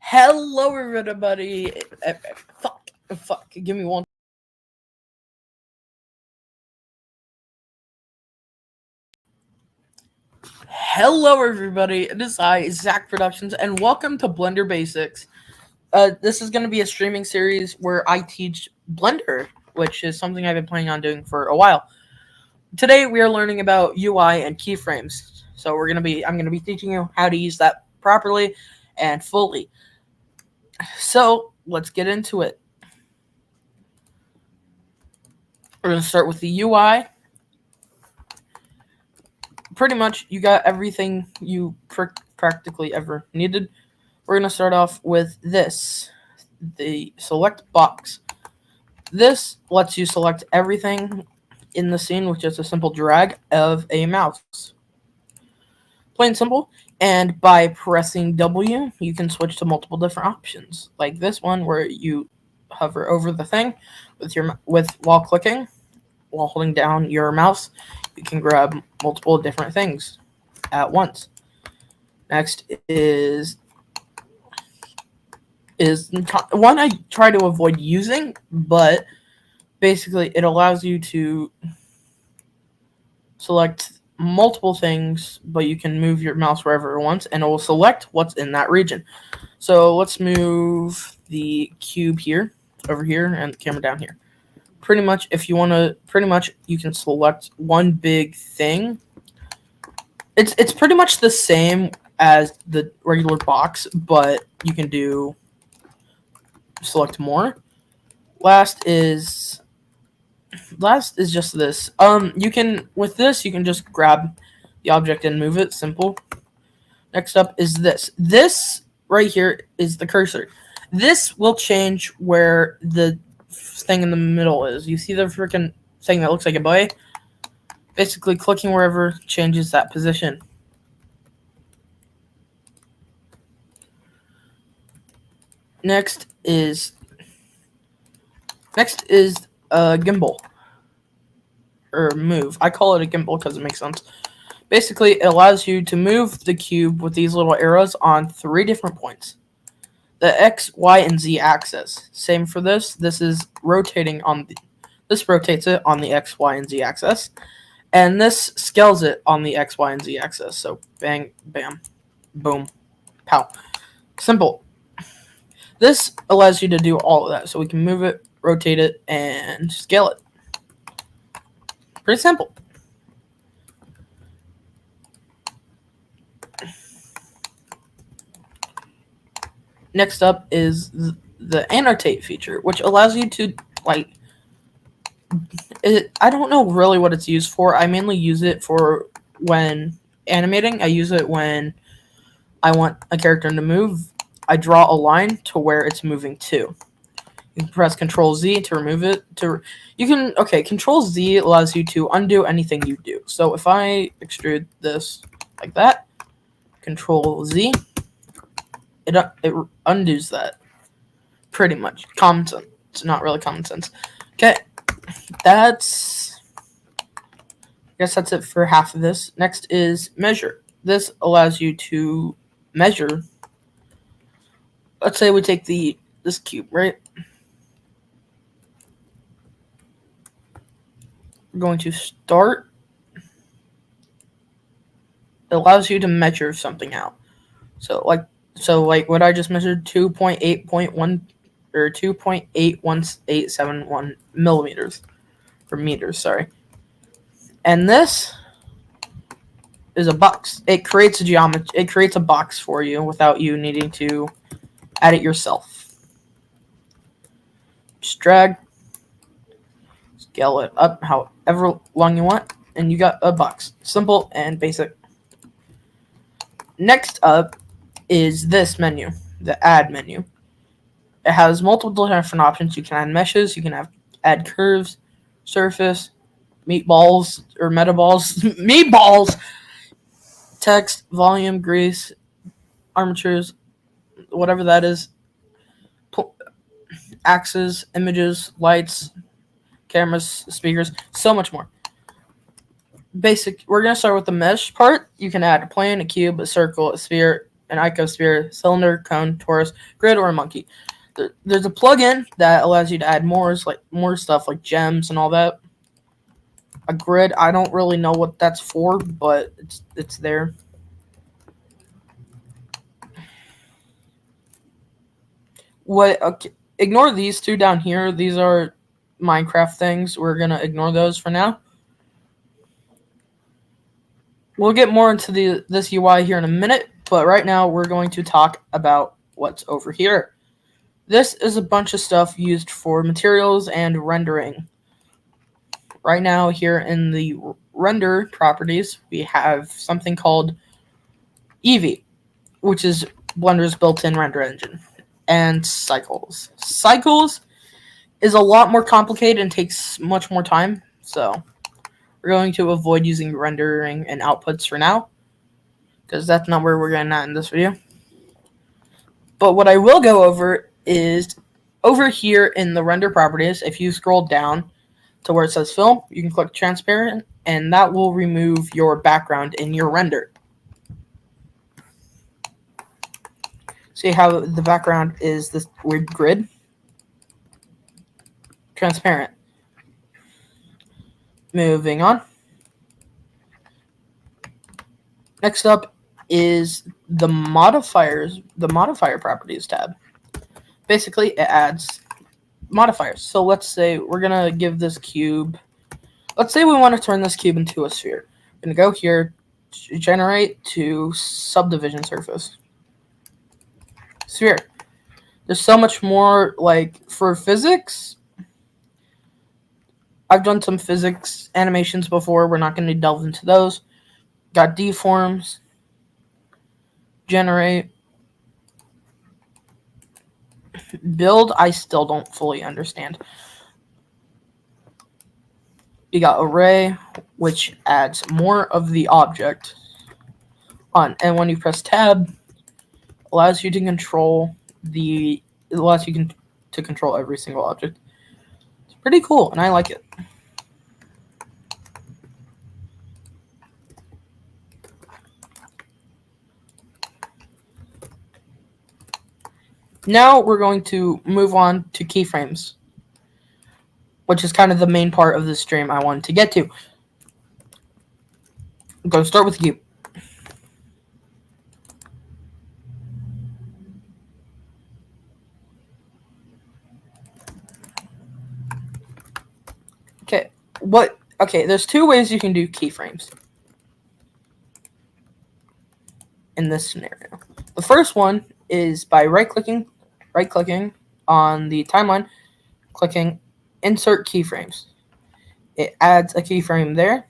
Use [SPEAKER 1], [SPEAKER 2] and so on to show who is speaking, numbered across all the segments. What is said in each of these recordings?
[SPEAKER 1] Hello, everybody. Fuck. Give me one. Hello, everybody. It is I, Zach Productions, and welcome to Blender Basics. This is going to be a streaming series where I teach Blender, which is something I've been planning on doing for a while. Today, we are learning about UI and keyframes. So I'm gonna be teaching you how to use that properly and fully. So let's get into it. We're gonna start with the UI. Pretty much, you got everything you practically ever needed. We're going to start off with this, the select box. This lets you select everything in the scene with just a simple drag of a mouse. Plain simple. And by pressing W, you can switch to multiple different options, like this one where you hover over the thing while clicking, while holding down your mouse. You can grab multiple different things at once. Next is one I try to avoid using, but basically it allows you to select multiple things, but you can move your mouse wherever it wants, and it will select what's in that region. So let's move the cube over here, and the camera down here. Pretty much, if you want to, you can select one big thing. It's pretty much the same as the regular box, but you can select more. Last is just this. You can just grab the object and move it. Simple. Next up is this. This right here is the cursor. This will change where the thing in the middle is. You see the freaking thing that looks like a boy? Basically, clicking wherever changes that position. Next is a gimbal or move. I call it a gimbal because it makes sense. Basically, it allows you to move the cube with these little arrows on 3 different points. The X, Y, and Z axis. Same for this. This rotates it on the X, Y, and Z axis. And this scales it on the X, Y, and Z axis. So bang, bam, boom, pow. Simple. This allows you to do all of that. So we can move it, rotate it, and scale it. Pretty simple. Next up is the annotate feature, which allows you to, I don't know really what it's used for. I mainly use it for when animating. I use it when I want a character to move. I draw a line to where it's moving to. You can press Control Z to remove it. Control Z allows you to undo anything you do. So if I extrude this like that, Control Z, it undoes that. Pretty much. Common sense. It's not really common sense. Okay. I guess that's it for half of this. Next is measure. This allows you to measure. Let's say we take this cube, right? We're going to start. It allows you to measure something out. So like what I just measured, 2.8.1 or 2.81871 millimeters or meters, sorry. And this is a box. It creates a box for you without you needing to add it yourself. Just drag, scale it up however long you want, and you got a box. Simple and basic. Next up is this menu, the add menu. It has multiple different options. You can add meshes, you can add curves, surface, meatballs or metaballs, meatballs, text, volume, grease, armatures, whatever that is, axes, images, lights, cameras, speakers, so much more. We're going to start with the mesh part. You can add a plane, a cube, a circle, a sphere, an icosphere, cylinder, cone, torus, grid, or a monkey. There's a plugin that allows you to add more stuff like gems and all that. A grid, I don't really know what that's for, but it's there. Okay, ignore these two down here. These are Minecraft things. We're gonna ignore those for now. We'll get more into this UI here in a minute, but right now we're going to talk about what's over here. This is a bunch of stuff used for materials and rendering. Right now here in the render properties, we have something called Eevee, which is Blender's built-in render engine, and Cycles. Cycles is a lot more complicated and takes much more time, so we're going to avoid using rendering and outputs for now, because that's not where we're getting at in this video. But what I will go over is over here in the render properties, if you scroll down to where it says film, you can click transparent, and that will remove your background in your render. See how the background is this weird grid? Transparent. Moving on. Next up is the modifier properties tab. Basically, it adds modifiers. So let's say we're gonna give this cube. Let's say we want to turn this cube into a sphere. We're gonna go here, generate to subdivision surface. Sphere. There's so much more, like, for physics. I've done some physics animations before. We're not going to delve into those. Got deforms. Generate. Build, I still don't fully understand. You got array, which adds more of the object on. And when you press tab, allows you to control control every single object. It's pretty cool, and I like it. Now we're going to move on to keyframes, which is kind of the main part of the stream I wanted to get to. I'm going to start with the cube. Okay, there's two ways you can do keyframes in this scenario. The first one is by right-clicking on the timeline, clicking Insert Keyframes. It adds a keyframe there.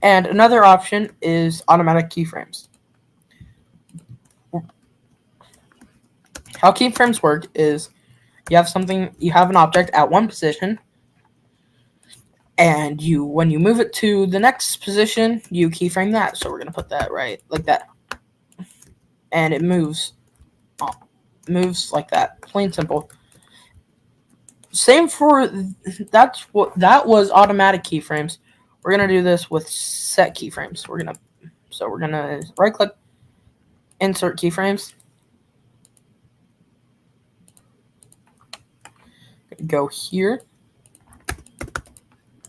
[SPEAKER 1] And another option is automatic keyframes. How keyframes work is you have an object at one position, and when you move it to the next position, you keyframe that. So we're going to put that right like that. And it moves like that, plain simple. Same for that was automatic keyframes. We're gonna do this with set keyframes. We're gonna right click, insert keyframes. Go here,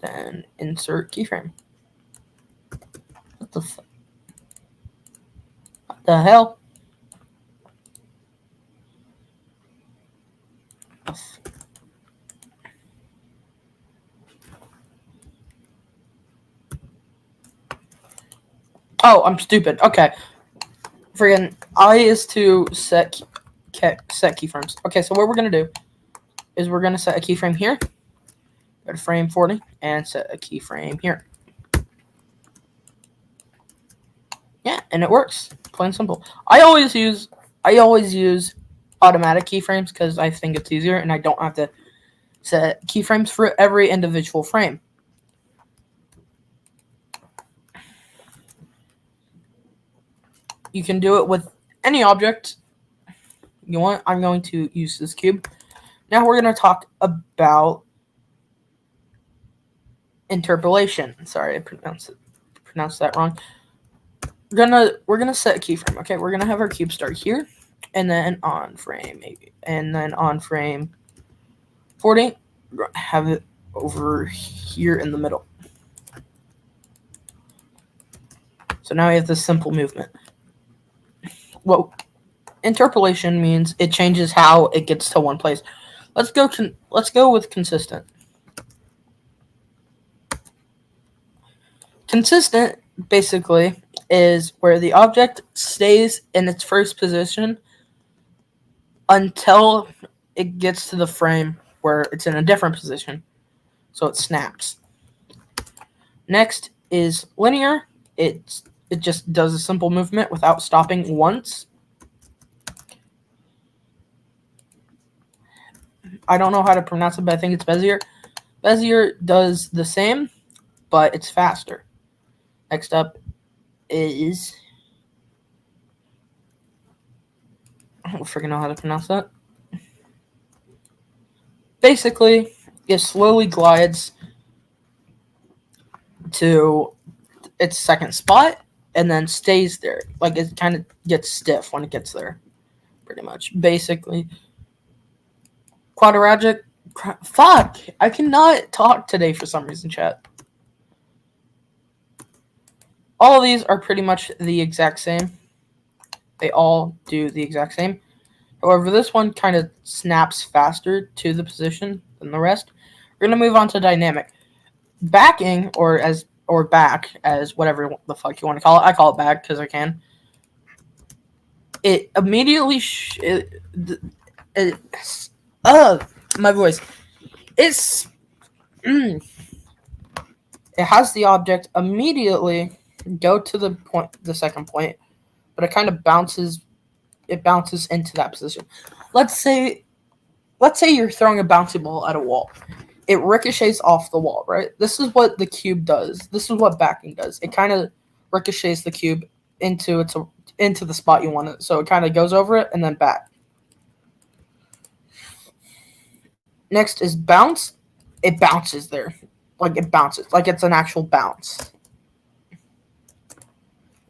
[SPEAKER 1] then insert keyframe. What the hell? Oh, I'm stupid. Okay. Friggin' I is to set keyframes. Okay, so what we're going to do is we're going to set a keyframe here. Go to frame 40 and set a keyframe here. Yeah, and it works. Plain simple. I always use automatic keyframes because I think it's easier and I don't have to set keyframes for every individual frame. You can do it with any object you want. I'm going to use this cube. Now we're going to talk about interpolation. Sorry, I pronounced that wrong. we're gonna set a keyframe. Okay, we're gonna have our cube start here, and then on frame 80, and then on frame 40, have it over here in the middle. So now we have this simple movement. Well, interpolation means it changes how it gets to one place. Let's go with consistent. Consistent basically is where the object stays in its first position until it gets to the frame where it's in a different position, so it snaps. Next is linear. It just does a simple movement without stopping once. I don't know how to pronounce it, but I think it's Bezier. Bezier does the same, but it's faster. Next up is, I don't freaking know how to pronounce that. Basically, it slowly glides to its second spot and then stays there. Like, it kind of gets stiff when it gets there, pretty much. Basically, quadratic. Fuck! I cannot talk today for some reason, chat. All of these are pretty much the exact same. They all do the exact same. However, this one kind of snaps faster to the position than the rest. We're going to move on to dynamic. Backing, or back, as whatever the fuck you want to call it. I call it back because I can. It immediately my voice. It has the object immediately go to the second point, but it kind of bounces into that position. Let's say you're throwing a bouncy ball at a wall. It ricochets off the wall, right? This is what the cube does. This is what backing does. It kind of ricochets the cube into the spot you want it. So it kind of goes over it and then back. Next is bounce. It bounces there. Like, it bounces. Like, it's an actual bounce.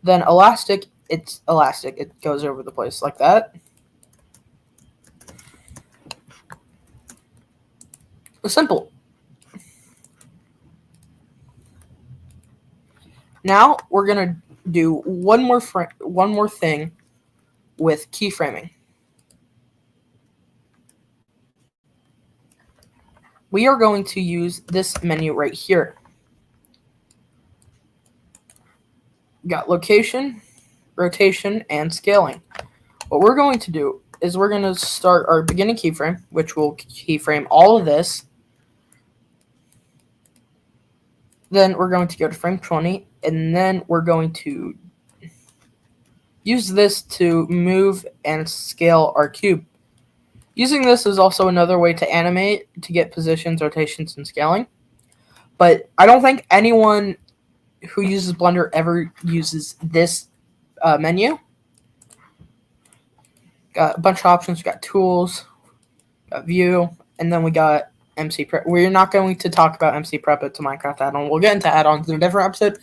[SPEAKER 1] Then elastic. It's elastic. It goes over the place like that. Simple. Now we're gonna do one more thing with keyframing. We are going to use this menu right here. Got location, rotation, and scaling. What we're going to do is we're going to start our beginning keyframe, which will keyframe all of this. Then we're going to go to frame 20, and then we're going to use this to move and scale our cube. Using this is also another way to animate to get positions, rotations, and scaling. But I don't think anyone who uses Blender ever uses this menu. Got a bunch of options. We got tools, got view, and then we got MC Prep. We're not going to talk about MC Prep. It's a Minecraft add-on. We'll get into add-ons in a different episode.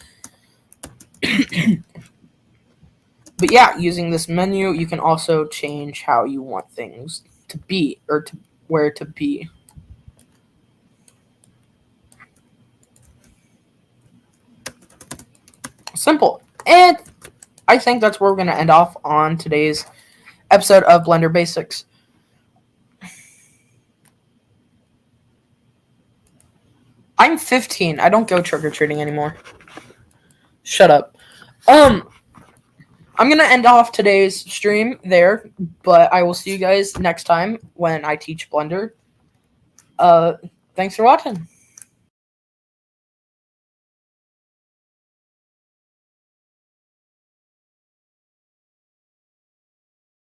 [SPEAKER 1] But yeah, using this menu, you can also change how you want things to be, or to where to be. Simple. And I think that's where we're going to end off on today's episode of Blender Basics. I'm 15. I don't go trick-or-treating anymore. Shut up. I'm going to end off today's stream there, but I will see you guys next time when I teach Blender. Thanks for watching.